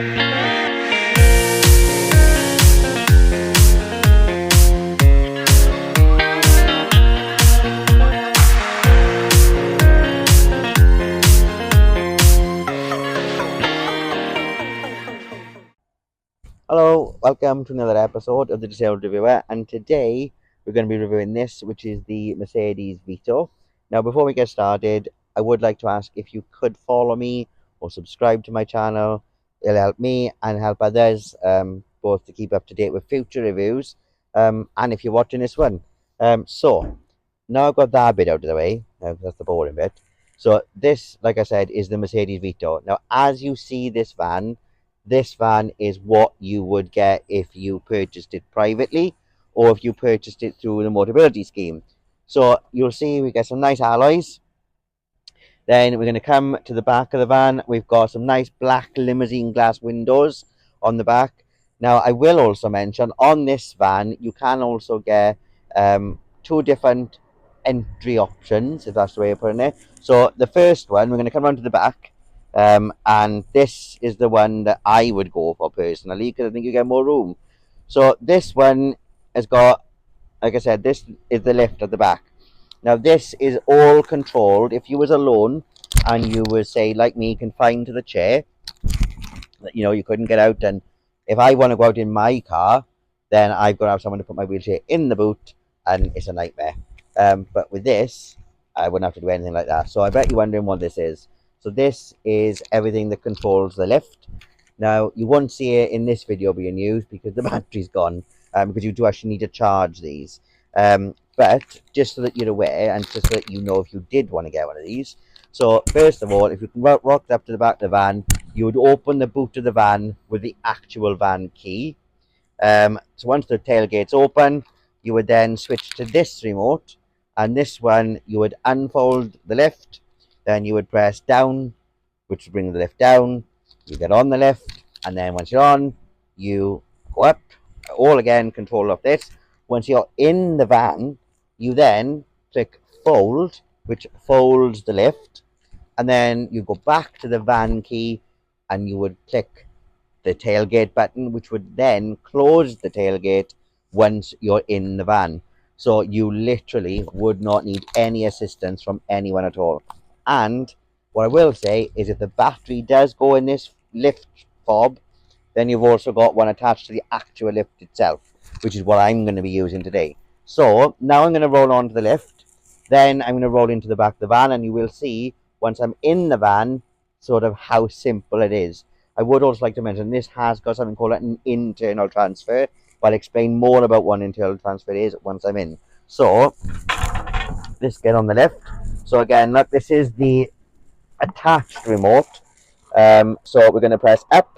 Hello, welcome to another episode of the Disabled Reviewer, and today we're going to be reviewing this, which is the Mercedes Vito. Now, before we get started, I would like to ask if you could follow me or subscribe to my channel. It'll help me and help others, both to keep up to date with future reviews, and if you're watching this one. So, now I've got that bit out of the way, that's the boring bit. So this, like I said, is the Mercedes Vito. Now, as you see this van is what you would get if you purchased it privately or if you purchased it through the Motability scheme. So you'll see we get some nice alloys. Then we're going to come to the back of the van. We've got some nice black limousine glass windows on the back. Now, I will also mention on this van, you can also get two different entry options, if that's the way of putting it. So the first one, we're going to come around to the back. And this is the one that I would go for personally because I think you get more room. So this one has got, like I said, this is the lift at the back. Now this is all controlled. If you was alone and you were, say, like me, confined to the chair, you know, you couldn't get out, and if I want to go out in my car, then I've got to have someone to put my wheelchair in the boot, and it's a nightmare. But with this, I wouldn't have to do anything like that. So I bet you're wondering what this is. So this is everything that controls the lift. Now, you won't see it in this video being used because the battery's gone, because you do actually need to charge these. But just so that you're aware, and just so that you know if you did want to get one of these. So first of all, if you can rock up to the back of the van, you would open the boot of the van with the actual van key. So once the tailgate's open, you would then switch to this remote, and this one you would unfold the lift, then you would press down, which would bring the lift down. You get on the lift, and then once you're on, you go up. All again, control of this. Once you're in the van, you then click fold, which folds the lift, and then you go back to the van key, and you would click the tailgate button, which would then close the tailgate once you're in the van. So you literally would not need any assistance from anyone at all. And what I will say is if the battery does go in this lift fob, then you've also got one attached to the actual lift itself, which is what I'm going to be using today. So now I'm going to roll onto the lift, then I'm going to roll into the back of the van, and you will see once I'm in the van sort of how simple it is. I would also like to mention this has got something called an internal transfer, but I'll explain more about what an internal transfer is once I'm in. So let's get on the lift. So again, look, this is the attached remote. So we're going to press up.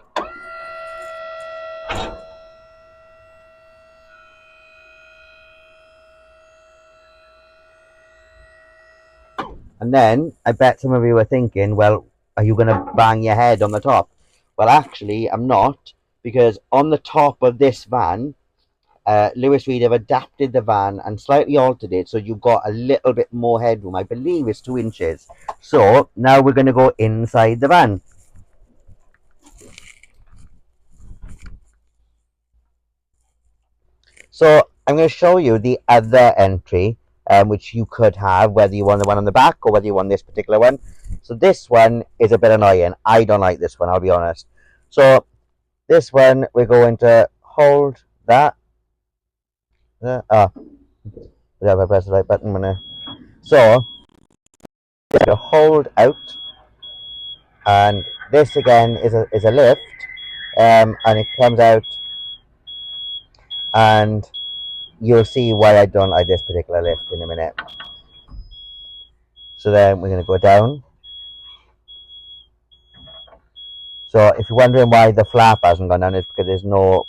And then I bet some of you are thinking, well, are you going to bang your head on the top? Well, actually, I'm not, because on the top of this van, Lewis Reed have adapted the van and slightly altered it so you've got a little bit more headroom. I believe it's 2 inches. So now we're going to go inside the van. So I'm going to show you the other entry, which you could have, whether you want the one on the back or whether you want this particular one. So this one is a bit annoying. I don't like this one, I'll be honest. So this one, we're going to hold that. If I press the right button. So you hold out, and this again is a lift, and it comes out, and you'll see why I don't like this particular lift in a minute. So then we're going to go down. So if you're wondering why the flap hasn't gone down, it's because there's no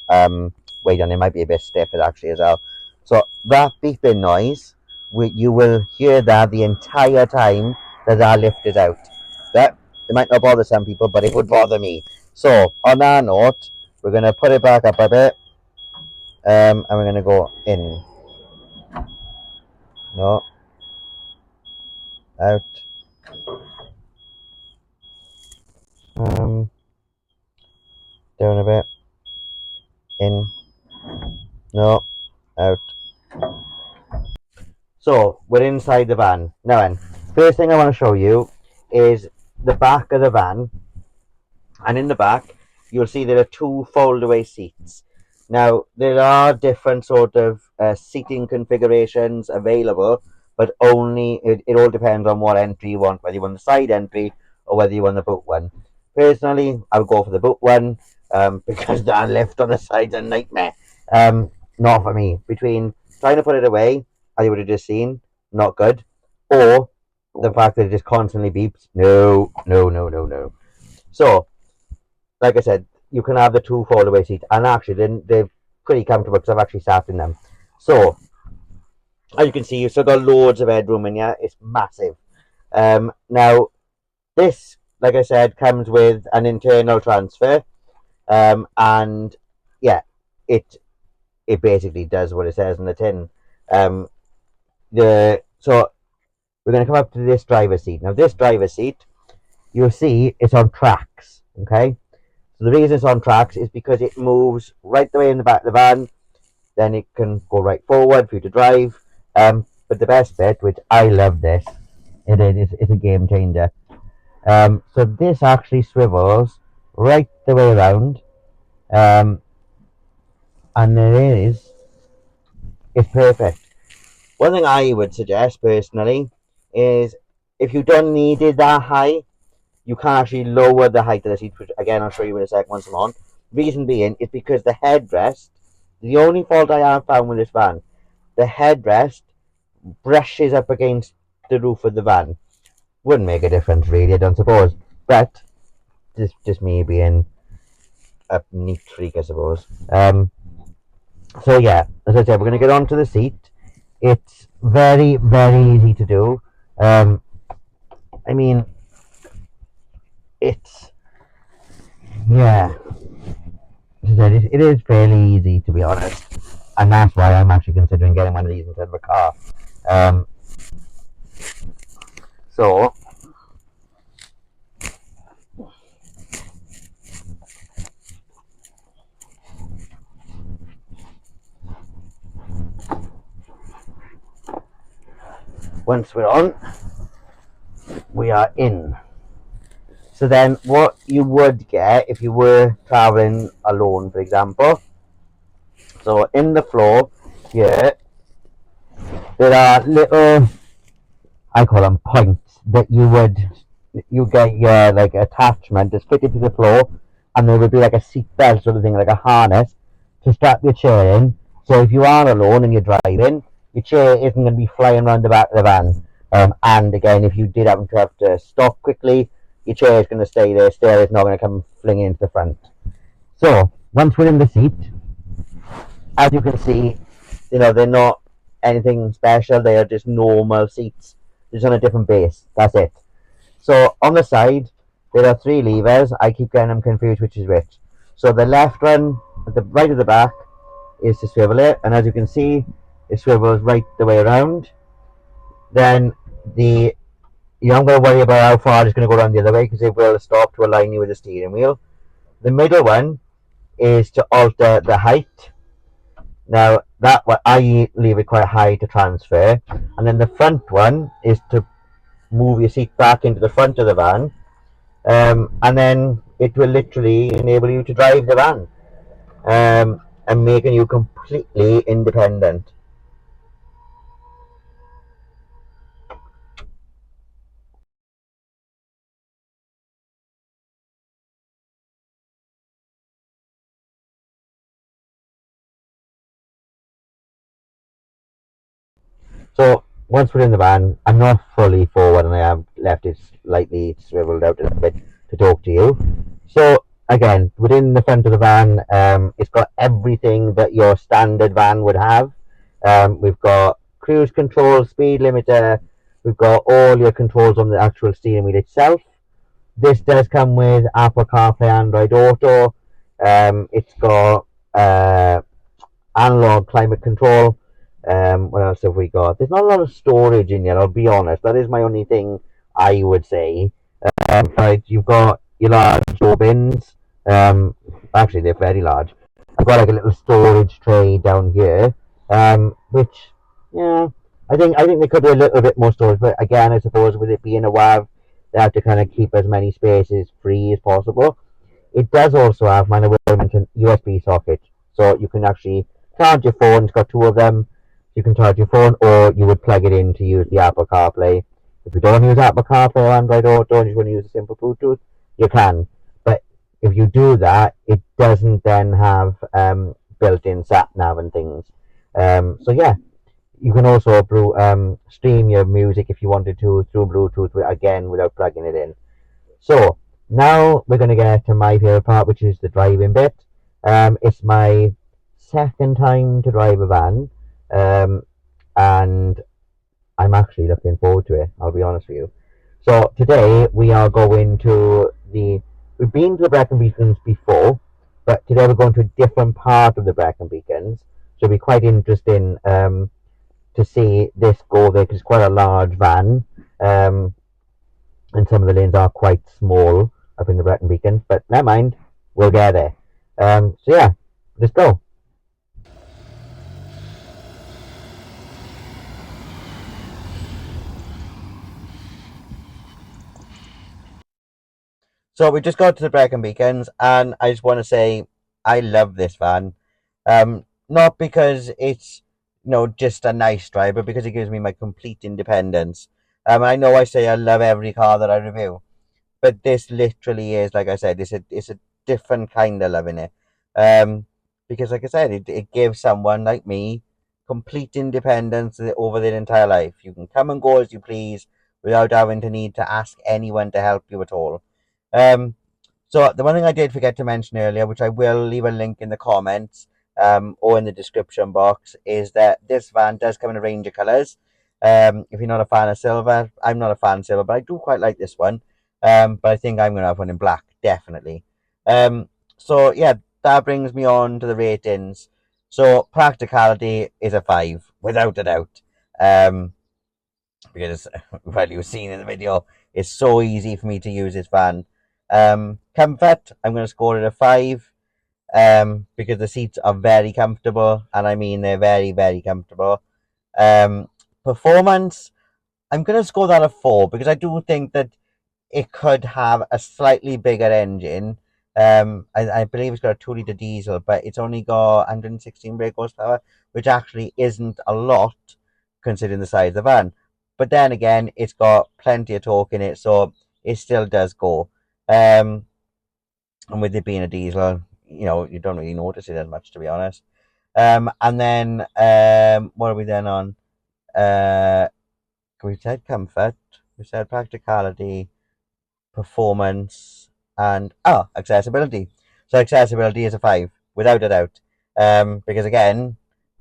weight on it. It might be a bit stiff actually as well. So that beeping noise, you will hear that the entire time that our lift is out. That it might not bother some people, but it would bother me. So on that note, we're going to put it back up a bit, and we're going to go in. No. Out. Down a bit. In. No. Out. So we're inside the van. Now then, first thing I want to show you is the back of the van, and in the back you'll see there are two fold-away seats. Now there are different sort of seating configurations available, but only it all depends on what entry you want, whether you want the side entry or whether you want the boot one. Personally, I would go for the boot one because that lift on the side's a nightmare. Not for me. Between trying to put it away, as you would have just seen, not good, or the fact that it just constantly beeps. No, no, no, no, no. So like I said, you can have the two fold-away seats, and actually they're pretty comfortable because I've actually sat in them. So as you can see, you've still got loads of headroom in here. It's massive. Now this, like I said, comes with an internal transfer, and yeah, it basically does what it says in the tin. So we're going to come up to this driver's seat. Now this driver's seat, you'll see it's on tracks. Okay. So the reason it's on tracks is because it moves right the way in the back of the van, then it can go right forward for you to drive. But the best bit, which I love this, it's a game changer. So this actually swivels right the way around, and it's perfect. One thing I would suggest personally is if you don't need it that high, you can actually lower the height of the seat, which again I'll show you in a sec once I'm on. Reason being is because the headrest, the only fault I have found with this van, the headrest brushes up against the roof of the van. Wouldn't make a difference really, I don't suppose. But just me being a neat freak, I suppose. So yeah, as I said, we're going to get onto the seat. It's very, very easy to do. I mean, it's, yeah, it is fairly easy, to be honest, and that's why I'm actually considering getting one of these instead of a car. So once we're on, we are in. So then what you would get if you were traveling alone, for example, so in the floor here, there are little, I call them points, that you get your like attachment that's fitted to the floor, and there would be like a seat belt sort of thing, like a harness to strap your chair in. So if you are alone and you're driving, your chair isn't going to be flying around the back of the van. And again, if you did happen to have to stop quickly, your chair is going to stay there still. It's not going to come flinging into the front. So once we're in the seat, as you can see, they're not anything special. They are just normal seats, just on a different base. That's it. So on the side, there are three levers. I keep getting them confused which is which. So the left one, at the right of the back, is to swivel it, and as you can see, it swivels right the way around. Then you don't got to worry about how far it's going to go around the other way because it will stop to align you with the steering wheel. The middle one is to alter the height. Now that one I leave it quite high to transfer, and then the front one is to move your seat back into the front of the van, and then it will literally enable you to drive the van, and making you completely independent. So once we're in the van, I'm not fully forward and I have left it slightly swiveled out a little bit to talk to you. So again, within the front of the van, it's got everything that your standard van would have. We've got cruise control, speed limiter, we've got all your controls on the actual steering wheel itself. This does come with Apple CarPlay, Android Auto. It's got analog climate control. What else have we got? There's not a lot of storage in here, I'll be honest. That is my only thing I would say. Right, you've got your large door bins. Actually, they're very large. I've got like a little storage tray down here, which, yeah, I think there could be a little bit more storage, but again, I suppose with it being a WAV, they have to kind of keep as many spaces free as possible. It does also have, man, I will mention, USB socket, so you can actually charge your phone. It's got two of them. You can charge your phone, or you would plug it in to use the Apple CarPlay. If you don't use Apple CarPlay or Android Auto and you want to use a simple Bluetooth, you can. But if you do that, it doesn't then have built-in sat nav and things. So yeah, you can also stream your music if you wanted to through Bluetooth again without plugging it in. So now we're going to get to my favorite part, which is the driving bit. It's my second time to drive a van, um, and I'm actually looking forward to it. I'll be honest with you. So today we are going to the. We've been to the Brecon Beacons before, but today we're going to a different part of the Brecon Beacons. So it'll be quite interesting to see this go there because it's quite a large van. And some of the lanes are quite small up in the Brecon Beacons, but never mind, we'll get there. So yeah, let's go. So we just got to the Brecon Beacons, and I just want to say I love this van. Not because it's just a nice drive, but because it gives me my complete independence. I know I say I love every car that I review, but this literally is, like I said, it's a different kind of loving it. Because like I said, it gives someone like me complete independence over their entire life. You can come and go as you please without having to need to ask anyone to help you at all. Um, so the one thing I did forget to mention earlier, which I will leave a link in the comments or in the description box, is that this van does come in a range of colours. If you're not a fan of silver, I'm not a fan of silver, but I do quite like this one. But I think I'm going to have one in black, definitely. So yeah, that brings me on to the ratings. So practicality is a 5, without a doubt. Because, well, you've seen in the video, it's so easy for me to use this van. Comfort, I'm going to score it a 5 because the seats are very comfortable, and I mean they're very, very comfortable. Um, Performance, I'm going to score that a 4 because I do think that it could have a slightly bigger engine. I believe it's got a 2 litre diesel, but it's only got 116 brake horsepower, which actually isn't a lot considering the size of the van. But then again, it's got plenty of torque in it, so it still does go. Um, and with it being a diesel, you don't really notice it as much, to be honest. And then what are we then on? Uh, we said comfort, we said practicality, performance, and accessibility. So accessibility is a 5, without a doubt. Because again,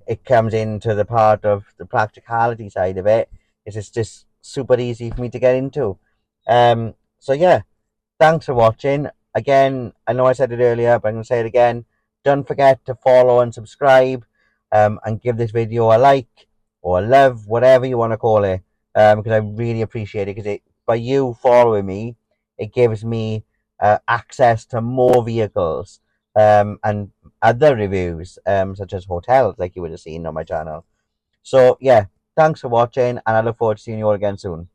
it comes into the part of the practicality side of it. It's just super easy for me to get into. So yeah, thanks for watching. Again, I know I said it earlier, but I'm going to say it again. Don't forget to follow and subscribe, and give this video a like or a love, whatever you want to call it, because I really appreciate it. Because by you following me, it gives me access to more vehicles and other reviews, such as hotels, like you would have seen on my channel. So yeah, thanks for watching, and I look forward to seeing you all again soon.